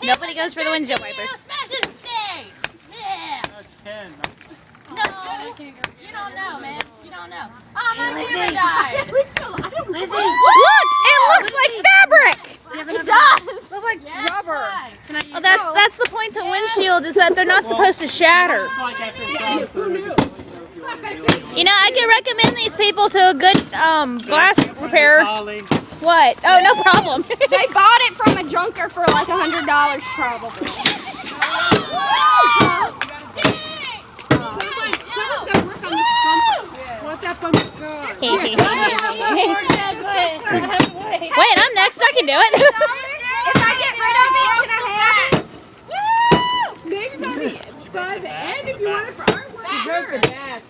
Nobody goes for the windshield wipers. Smash his face! Yeah! That's 10. No! You don't know, man. You don't know. Oh, my camera died! Lizzie, look! It looks like fabric! It does! Looks like rubber. Well, that's the point of windshield, is that they're not supposed to shatter. It's like after it's done, Who knew? You know, I can recommend these people to a good glass repairer. Ollie. What? Oh, no problem. They bought it from a junker for like $100 probably. Let that bump go. Wait, I'm next. I can do it. If I get rid of it, can I have it? Maybe by the end if you want it for artwork. She broke the dash.